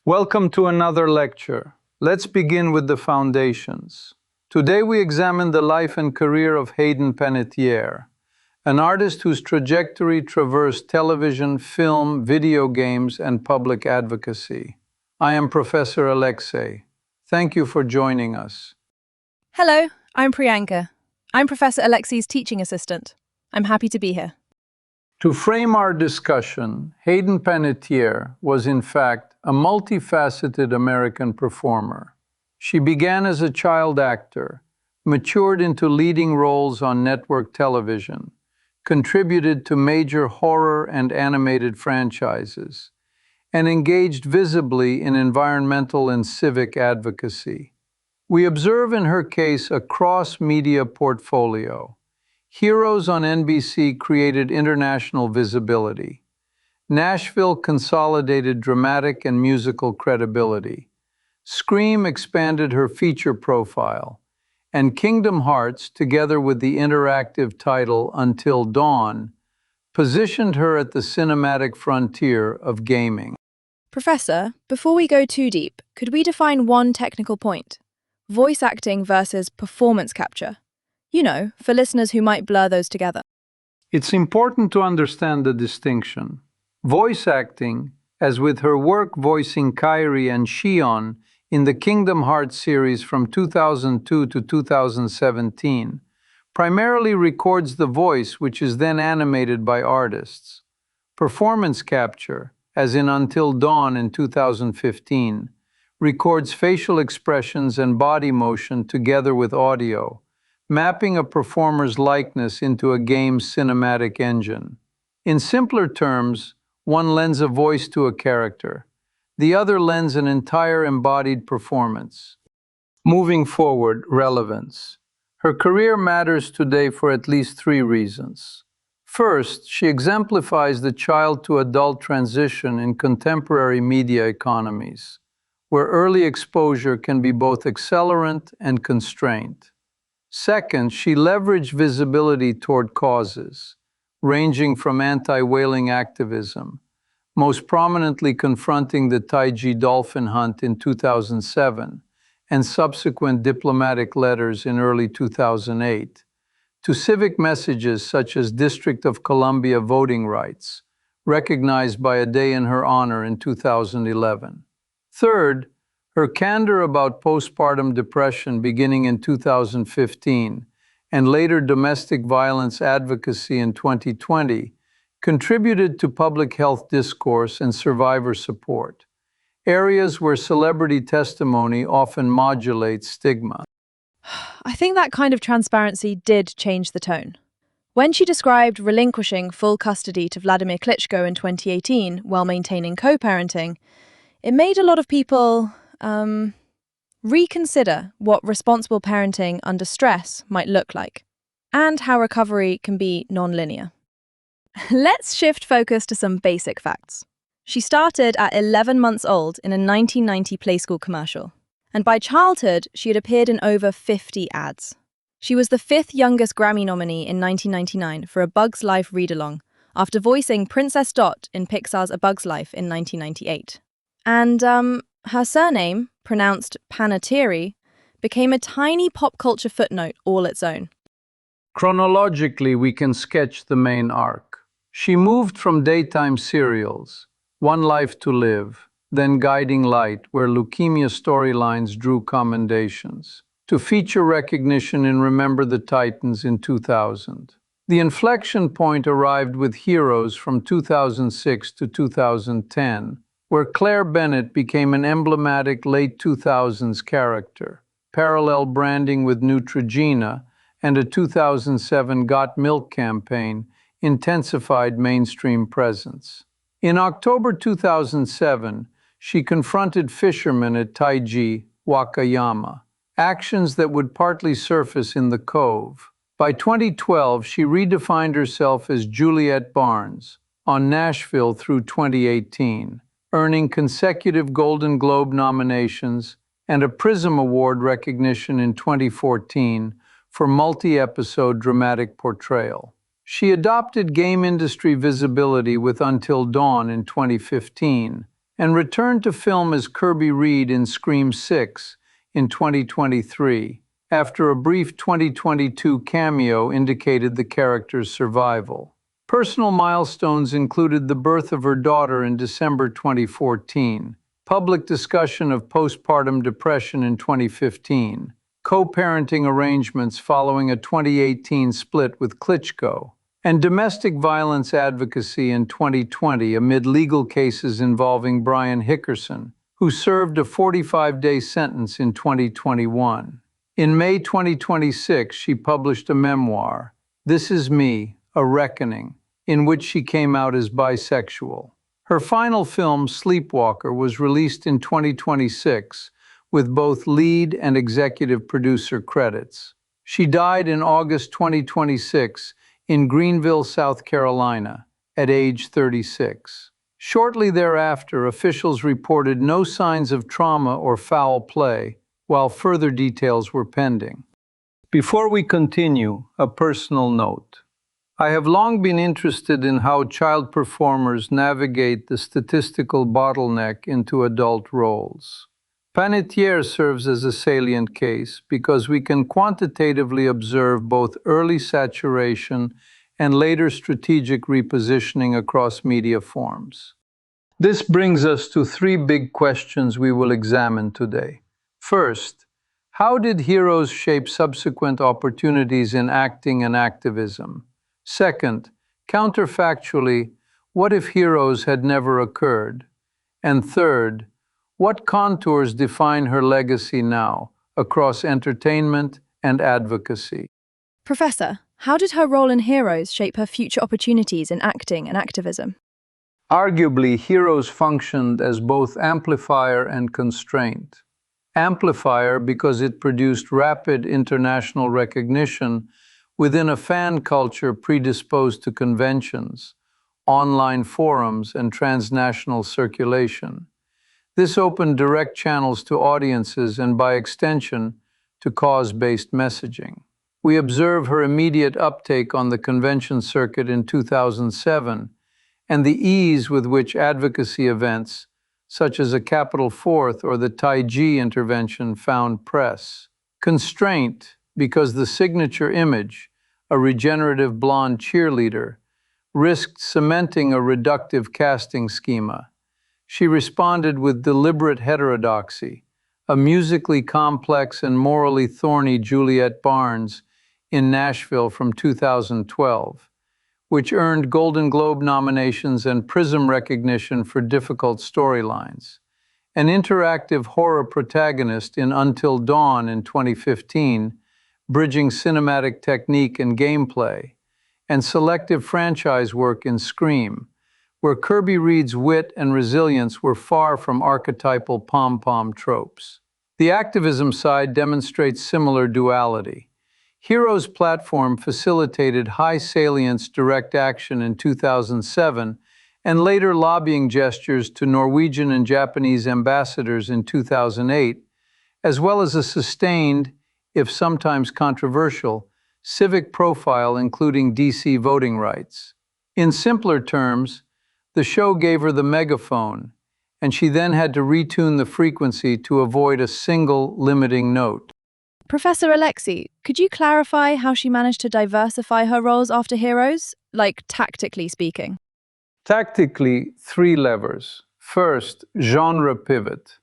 Welcome to another lecture. Let's begin with the foundations. Today we examine the life and career of Hayden Panettiere, an artist whose trajectory traversed television, film, video games, and public advocacy. I am Professor Alexei. Thank you for joining us. Hello, I'm Priyanka. I'm Professor Alexei's teaching assistant. I'm happy to be here. To frame our discussion, Hayden Panettiere was in fact a multifaceted American performer. She began as a child actor, matured into leading roles on network television, contributed to major horror and animated franchises, and engaged visibly in environmental and civic advocacy. We observe in her case a cross-media portfolio. Heroes on NBC created international visibility. Nashville consolidated dramatic and musical credibility. Scream expanded her feature profile. And Kingdom Hearts, together with the interactive title Until Dawn, positioned her at the cinematic frontier of gaming. Professor, before we go too deep, could we define one technical point? Voice acting versus performance capture. You know, for listeners who might blur those together. It's important to understand the distinction. Voice acting, as with her work voicing Kairi and Shion in the Kingdom Hearts series from 2002 to 2017, primarily records the voice which is then animated by artists. Performance capture, as in Until Dawn in 2015, records facial expressions and body motion together with audio, mapping a performer's likeness into a game's cinematic engine. In simpler terms, one lends a voice to a character. The other lends an entire embodied performance. Moving forward, relevance. Her career matters today for at least three reasons. First, she exemplifies the child-to-adult transition in contemporary media economies, where early exposure can be both accelerant and constraint. Second, she leveraged visibility toward causes, ranging from anti-whaling activism, most prominently confronting the Taiji dolphin hunt in 2007 and subsequent diplomatic letters in early 2008, to civic messages such as District of Columbia voting rights, recognized by a day in her honor in 2011. Third, her candor about postpartum depression beginning in 2015 and later domestic violence advocacy in 2020 contributed to public health discourse and survivor support, areas where celebrity testimony often modulates stigma. I think that kind of transparency did change the tone. When she described relinquishing full custody to Vladimir Klitschko in 2018 while maintaining co-parenting, it made a lot of people reconsider what responsible parenting under stress might look like, and how recovery can be non-linear. Let's shift focus to some basic facts. She started at 11 months old in a 1990 Play School commercial, and by childhood, she had appeared in over 50 ads. She was the fifth youngest Grammy nominee in 1999 for A Bug's Life read-along, after voicing Princess Dot in Pixar's A Bug's Life in 1998. And, her surname, pronounced Panettiere, became a tiny pop culture footnote all its own. Chronologically, we can sketch the main arc. She moved from daytime serials, One Life to Live, then Guiding Light, where leukemia storylines drew commendations, to feature recognition in Remember the Titans in 2000. The inflection point arrived with Heroes from 2006 to 2010, where Claire Bennett became an emblematic late 2000s character, parallel branding with Neutrogena, and a 2007 Got Milk campaign intensified mainstream presence. In October 2007, she confronted fishermen at Taiji, Wakayama, actions that would partly surface in The Cove. By 2012, she redefined herself as Juliette Barnes on Nashville through 2018. Earning consecutive Golden Globe nominations and a Prism Award recognition in 2014 for multi-episode dramatic portrayal. She adopted game industry visibility with Until Dawn in 2015 and returned to film as Kirby Reed in Scream 6 in 2023, after a brief 2022 cameo indicated the character's survival. Personal milestones included the birth of her daughter in December 2014, public discussion of postpartum depression in 2015, co-parenting arrangements following a 2018 split with Klitschko, and domestic violence advocacy in 2020 amid legal cases involving Brian Hickerson, who served a 45-day sentence in 2021. In May 2026, she published a memoir, This Is Me, A Reckoning, in which she came out as bisexual. Her final film, Sleepwalker, was released in 2026, with both lead and executive producer credits. She died in August 2026 in Greenville, South Carolina, at age 36. Shortly thereafter, officials reported no signs of trauma or foul play, while further details were pending. Before we continue, a personal note. I have long been interested in how child performers navigate the statistical bottleneck into adult roles. Panettiere serves as a salient case because we can quantitatively observe both early saturation and later strategic repositioning across media forms. This brings us to three big questions we will examine today. First, how did heroes shape subsequent opportunities in acting and activism? Second, counterfactually, what if heroes had never occurred? And third, what contours define her legacy now across entertainment and advocacy? Professor, how did her role in Heroes shape her future opportunities in acting and activism? Arguably, heroes functioned as both amplifier and constraint. Amplifier because it produced rapid international recognition within a fan culture predisposed to conventions, online forums, and transnational circulation. This opened direct channels to audiences and, by extension, to cause-based messaging. We observe her immediate uptake on the convention circuit in 2007 and the ease with which advocacy events, such as a Capital Fourth or the Taiji intervention, found press. Constraint, because the signature image, a regenerative blonde cheerleader, risked cementing a reductive casting schema. She responded with deliberate heterodoxy, a musically complex and morally thorny Juliet Barnes in Nashville from 2012, which earned Golden Globe nominations and Prism recognition for difficult storylines. An interactive horror protagonist in Until Dawn in 2015, bridging cinematic technique and gameplay, and selective franchise work in Scream, where Kirby Reed's wit and resilience were far from archetypal pom-pom tropes. The activism side demonstrates similar duality. Heroes' platform facilitated high-salience direct action in 2007 and later lobbying gestures to Norwegian and Japanese ambassadors in 2008, as well as a sustained, if sometimes controversial, civic profile including DC voting rights. In simpler terms, the show gave her the megaphone, and she then had to retune the frequency to avoid a single limiting note. Professor Alexei, could you clarify how she managed to diversify her roles after Heroes, like tactically speaking? Tactically, three levers. First, genre pivot.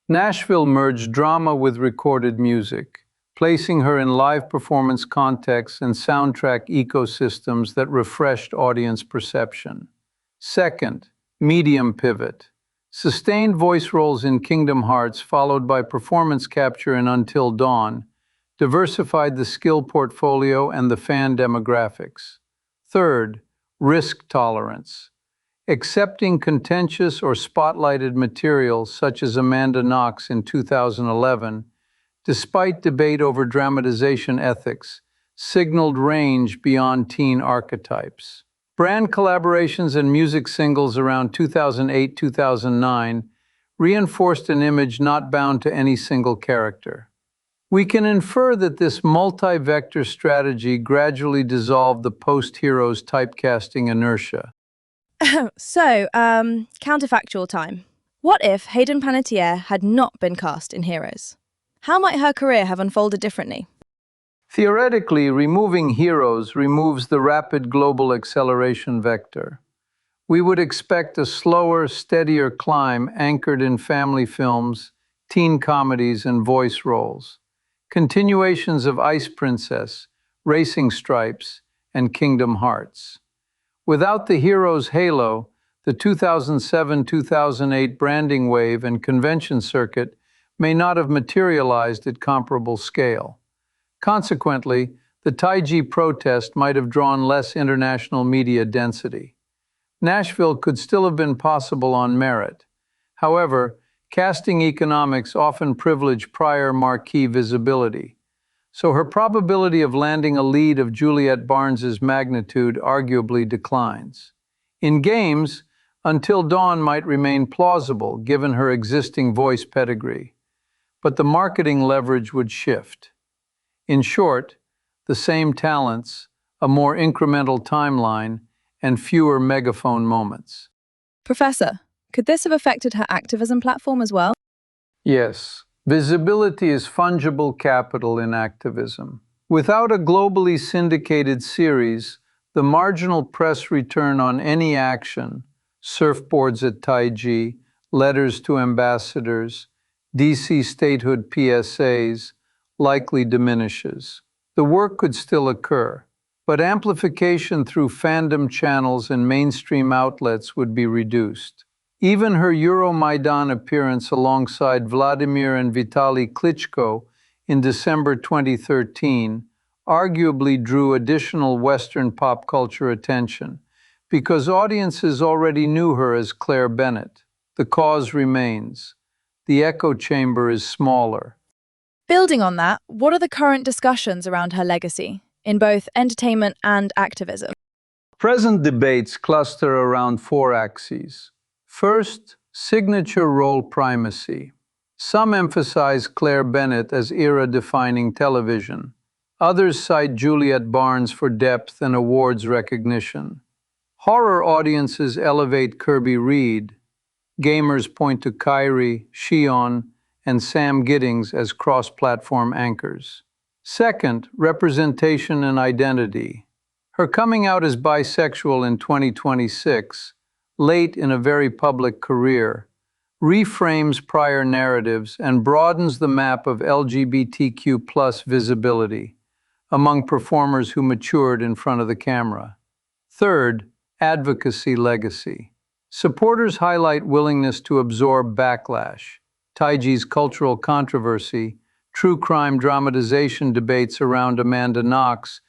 Nashville merged drama with recorded music, placing her in live performance contexts and soundtrack ecosystems that refreshed audience perception. Second, medium pivot. Sustained voice roles in Kingdom Hearts followed by performance capture in Until Dawn diversified the skill portfolio and the fan demographics. Third, risk tolerance. Accepting contentious or spotlighted material such as Amanda Knox in 2011, despite debate over dramatization ethics, signaled range beyond teen archetypes. Brand collaborations and music singles around 2008-2009 reinforced an image not bound to any single character. We can infer that this multi-vector strategy gradually dissolved the post-Heroes typecasting inertia. So, counterfactual time. What if Hayden Panettiere had not been cast in Heroes? How might her career have unfolded differently? Theoretically, removing heroes removes the rapid global acceleration vector. We would expect a slower, steadier climb anchored in family films, teen comedies, and voice roles. Continuations of Ice Princess, Racing Stripes, and Kingdom Hearts. Without the hero's halo, the 2007-2008 branding wave and convention circuit may not have materialized at comparable scale. Consequently, the Taiji protest might have drawn less international media density. Nashville could still have been possible on merit. However, casting economics often privilege prior marquee visibility, so her probability of landing a lead of Juliette Barnes's magnitude arguably declines. In games, Until Dawn might remain plausible given her existing voice pedigree, but the marketing leverage would shift. In short, the same talents, a more incremental timeline, and fewer megaphone moments. Professor, could this have affected her activism platform as well? Yes, visibility is fungible capital in activism. Without a globally syndicated series, the marginal press return on any action, surfboards at Taiji, letters to ambassadors, DC statehood PSAs, likely diminishes. The work could still occur, but amplification through fandom channels and mainstream outlets would be reduced. Even her Euromaidan appearance alongside Vladimir and Vitaly Klitschko in December 2013 arguably drew additional Western pop culture attention because audiences already knew her as Claire Bennett. The cause remains. The echo chamber is smaller. Building on that, what are the current discussions around her legacy, in both entertainment and activism? Present debates cluster around four axes. First, signature role primacy. Some emphasize Claire Bennett as era-defining television. Others cite Juliette Barnes for depth and awards recognition. Horror audiences elevate Kirby Reed. Gamers point to Kyrie, Shion, and Sam Giddings as cross-platform anchors. Second, representation and identity. Her coming out as bisexual in 2026, late in a very public career, reframes prior narratives and broadens the map of LGBTQ+ visibility among performers who matured in front of the camera. Third, advocacy legacy. Supporters highlight willingness to absorb backlash, Taiji's cultural controversy, true crime dramatization debates around Amanda Knox,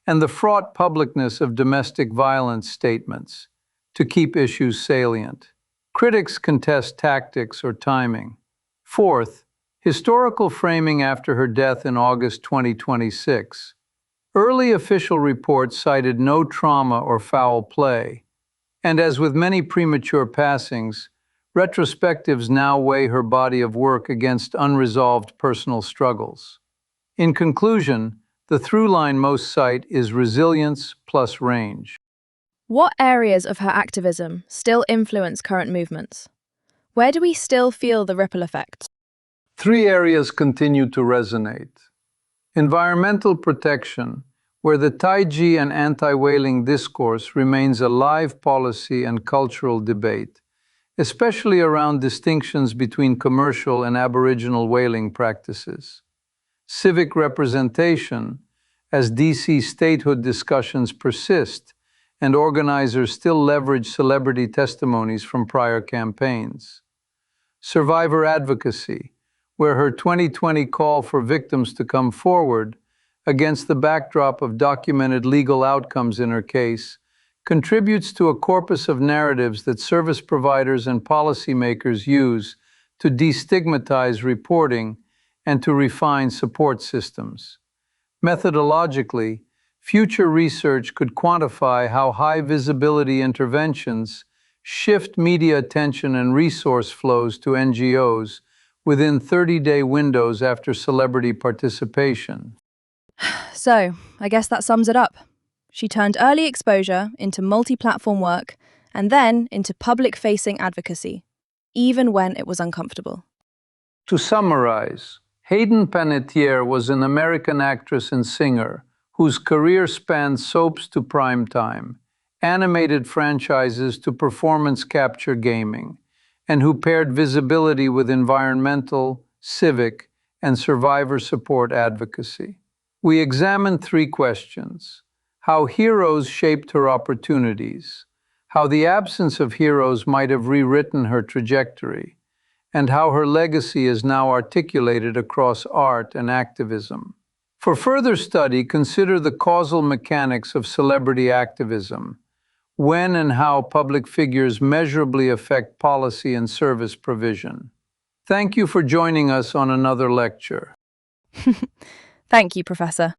and the fraught publicness of domestic violence statements to keep issues salient. Critics contest tactics or timing. Fourth, historical framing after her death in August 2026. Early official reports cited no trauma or foul play, and as with many premature passings, retrospectives now weigh her body of work against unresolved personal struggles. In conclusion, the through line most cite is resilience plus range. What areas of her activism still influence current movements? Where do we still feel the ripple effects? Three areas continue to resonate. Environmental protection, where the Taiji and anti-whaling discourse remains a live policy and cultural debate, especially around distinctions between commercial and Aboriginal whaling practices. Civic representation, as DC statehood discussions persist and organizers still leverage celebrity testimonies from prior campaigns. Survivor advocacy, where her 2020 call for victims to come forward against the backdrop of documented legal outcomes in her case, contributes to a corpus of narratives that service providers and policymakers use to destigmatize reporting and to refine support systems. Methodologically, future research could quantify how high visibility interventions shift media attention and resource flows to NGOs within 30-day windows after celebrity participation. So, I guess that sums it up. She turned early exposure into multi-platform work and then into public-facing advocacy. even when it was uncomfortable. To summarize, Hayden Panettiere was an American actress and singer whose career spanned soaps to prime time, animated franchises to performance capture gaming, and who paired visibility with environmental, civic, and survivor support advocacy. We examined three questions: how heroes shaped her opportunities, how the absence of heroes might have rewritten her trajectory, and how her legacy is now articulated across art and activism. For further study, consider the causal mechanics of celebrity activism, when and how public figures measurably affect policy and service provision. Thank you for joining us on another lecture. Thank you, Professor.